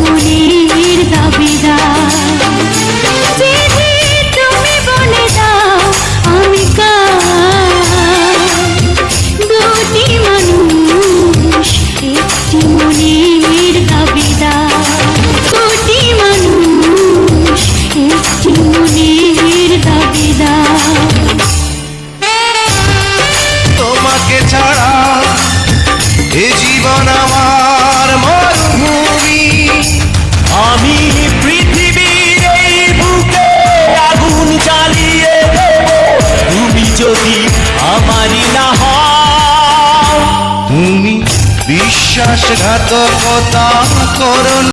মনের দাবিদার। যদি তুমি বলে দাও আমি কার, দুটি মানুষ একটি মনের দাবিদার, দুটি মানুষ একটি মনের দাবিদার। তোমাকে ছাড়া এ জীবন আমার মরুভূমি। আমি পৃথিবীর এই বুকে আগুন জ্বালিয়ে দেব, তুমি যদি আমারই না হও। তুমি বিশ্বাসঘাতকতা করো